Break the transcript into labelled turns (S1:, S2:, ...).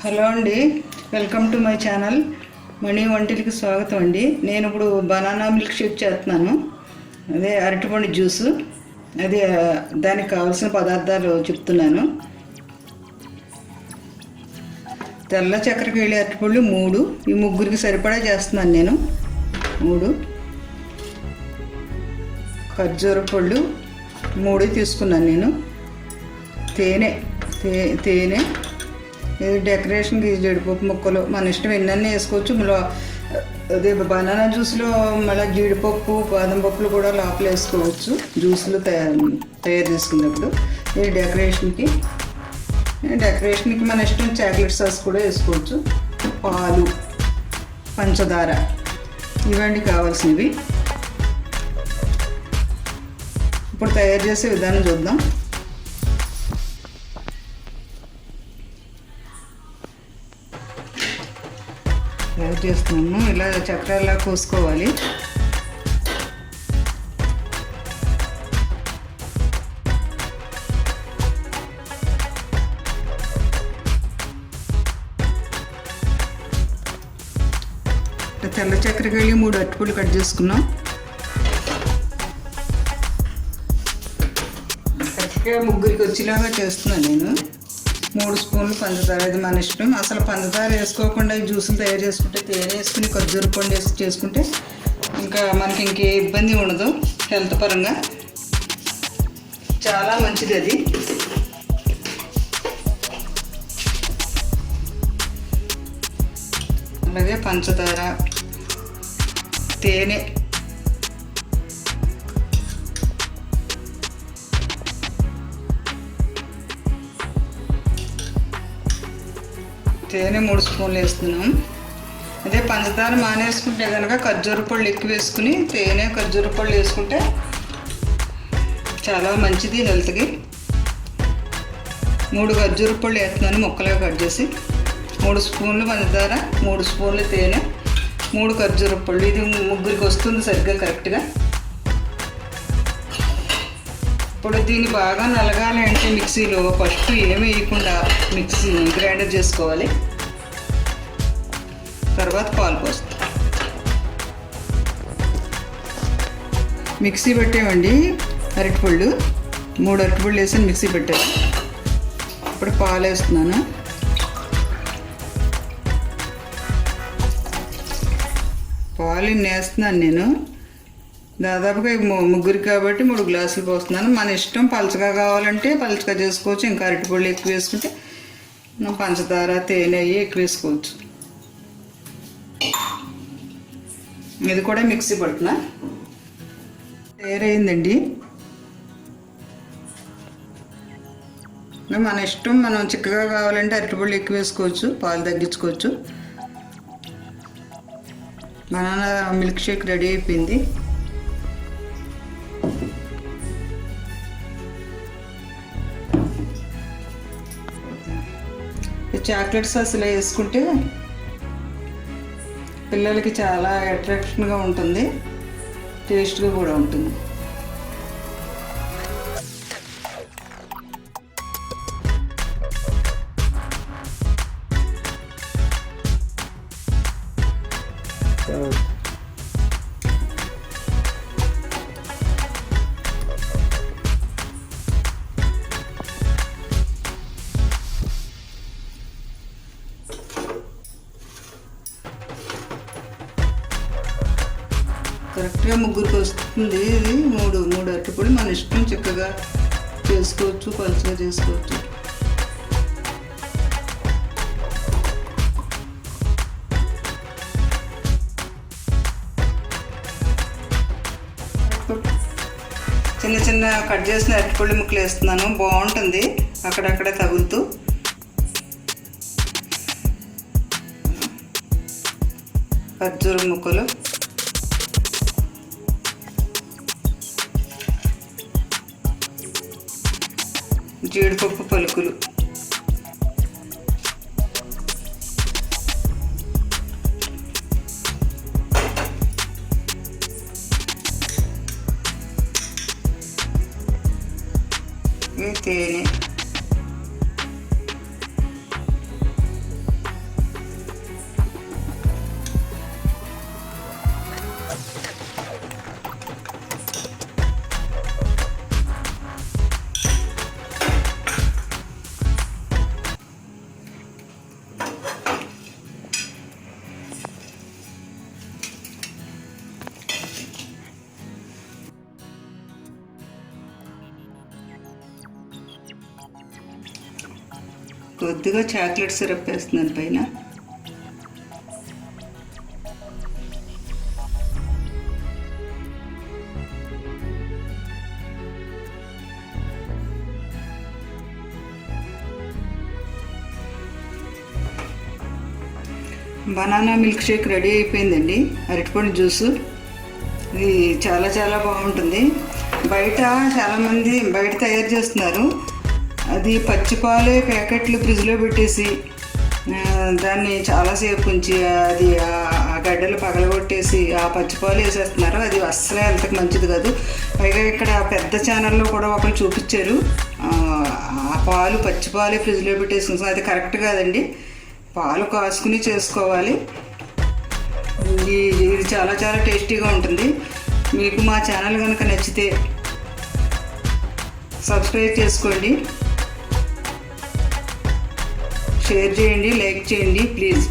S1: Hello అండి, welcome to my channel. మణి వంటికి స్వాగతం అండి. నేను ఇప్పుడు బనానా మిల్క్ షేక్ చేస్తున్నాను. అదే అరటిపండు జ్యూసు. అదే దానికి కావాల్సిన పదార్థాలు చెప్తున్నాను. తెల్ల చక్కెరకి వెళ్ళి అరటిపళ్ళు 3, ఈ ముగ్గురికి సరిపడా చేస్తున్నాను నేను. 3 ఖర్జూర పళ్ళు 3 తీసుకున్నాను నేను. తేనె ఇది డెకరేషన్కి జీడిపప్పు ముక్కలు మన ఇష్టం ఎన్నన్నీ వేసుకోవచ్చు. అదే బనానా జ్యూస్లో మళ్ళీ జీడిపప్పు బాదం పప్పులు కూడా లోపల వేసుకోవచ్చు జ్యూస్లు తయారు చేసుకున్నప్పుడు. ఇది డెకరేషన్కి మన ఇష్టం చాక్లెట్ సాస్ కూడా వేసుకోవచ్చు. పాలు, పంచదార ఇవన్నీ కావాల్సినవి. ఇప్పుడు తయారు చేసే విధానం చూద్దాం. తయారు చేస్తున్నాము. ఇలా చక్రాల్లా కోసుకోవాలి. తెల్ల చక్కెరకి వెళ్ళి 3 అరటిపళ్ళు కట్ చేసుకున్నాం. కరెక్ట్గా ముగ్గురికి వచ్చేలాగా చేస్తున్నాను నేను. 3 స్పూన్లు పంచదార, ఇది మన ఇష్టం. అసలు పంచదార వేసుకోకుండా ఈ జ్యూసులు తయారు చేసుకుంటే తేనె వేసుకుని ఖర్జూర పండు వేసి చేసుకుంటే ఇంకా మనకి ఇంకే ఇబ్బంది ఉండదు. హెల్త్ పరంగా చాలా మంచిది అది. అలాగే పంచదార, తేనె, తేనె 3 స్పూన్లు వేస్తున్నాం. అదే పంచదార మానేసుకుంటే కనుక ఖర్జూర పళ్ళు ఎక్కువ వేసుకుని తేనె ఖర్జూర పళ్ళు వేసుకుంటే చాలా మంచిది హెల్త్కి. 3 ఖర్జూర పళ్ళు వేస్తున్నాను ముక్కలుగా కట్ చేసి. 3 స్పూన్లు పంచదార, 3 స్పూన్లు తేనె, 3 ఖర్జూర పళ్ళు. ఇది ముగ్గురికి వస్తుంది సరిగ్గా కరెక్ట్గా. ఇప్పుడు దీన్ని బాగా నలగాలి అంటే మిక్సీలో ఫస్ట్ ఏమి వేయకుండా మిక్సీ గ్రైండర్ చేసుకోవాలి. తర్వాత పాలు పోస్తాం. మిక్సీ పెట్టామండి అరటిపళ్ళు. 3 అరటిపళ్ళు వేసి మిక్సీ పెట్టాను. ఇప్పుడు పాలు వేస్తున్నాను. పాలు వేస్తున్నాను నేను. దాదాపుగా ముగ్గురికి కాబట్టి 3 గ్లాసులు పోస్తున్నాను. మన ఇష్టం, పలచగా కావాలంటే పలచగా చేసుకోవచ్చు. ఇంకా అరటిపళ్ళు ఎక్కువ వేసుకుంటే పంచదార తేనె ఎక్కువ వేసుకోవచ్చు. ఇది కూడా మిక్సీ పడుతున్నా. తయారైందండి. మన ఇష్టం, మనం చిక్కగా కావాలంటే అరటిపళ్ళు ఎక్కువ వేసుకోవచ్చు, పాలు తగ్గించుకోవచ్చు. బనానా మిల్క్ షేక్ రెడీ అయిపోయింది. చాక్లెట్ సాస్ ఇలా వేసుకుంటే పిల్లలకి చాలా అట్రాక్షన్గా ఉంటుంది, టేస్ట్గా కూడా ఉంటుంది. కరెక్ట్గా ముగ్గురికి వస్తుంది. ఇది 3 అరటిపళ్ళు మన ఇష్టం, చక్కగా చేసుకోవచ్చు, పలుచగా చేసుకోవచ్చు. చిన్న చిన్న కట్ చేసిన అరటిపళ్ళు ముక్కలు వేస్తున్నాను. బాగుంటుంది అక్కడక్కడ తగులుతూ. ఖర్జూర ముక్కలు, జీడిపప్పు పలుకులు, తేనె, కొద్దిగా చాక్లెట్ సిరప్ వేస్తున్నాను పైన. బనానా మిల్క్ షేక్ రెడీ అయిపోయిందండి. అరటిపండు జ్యూసు. ఇది చాలా చాలా బాగుంటుంది. బయట చాలామంది బయట తయారు చేస్తున్నారు. అది పచ్చిపాలే ప్యాకెట్లు ఫ్రిడ్జ్లో పెట్టేసి దాన్ని చాలాసేపు ఉంచి అది ఆ గడ్డలు పగలగొట్టేసి ఆ పచ్చిపాలు వేసేస్తున్నారు. అది అస్సలే హెల్త్కి మంచిది కాదు. పైగా ఇక్కడ పెద్ద ఛానల్లో కూడా ఒకరు చూపించారు, ఆ పాలు పచ్చిపాలే ఫ్రిడ్జ్లో పెట్టేసి. అది కరెక్ట్ కాదండి. పాలు కాసుకుని చేసుకోవాలి. ఇది చాలా చాలా టేస్టీగా ఉంటుంది. మీకు మా ఛానల్ కనుక నచ్చితే సబ్స్క్రైబ్ చేసుకోండి, షేర్ చేయండి, లైక్ చేయండి ప్లీజ్.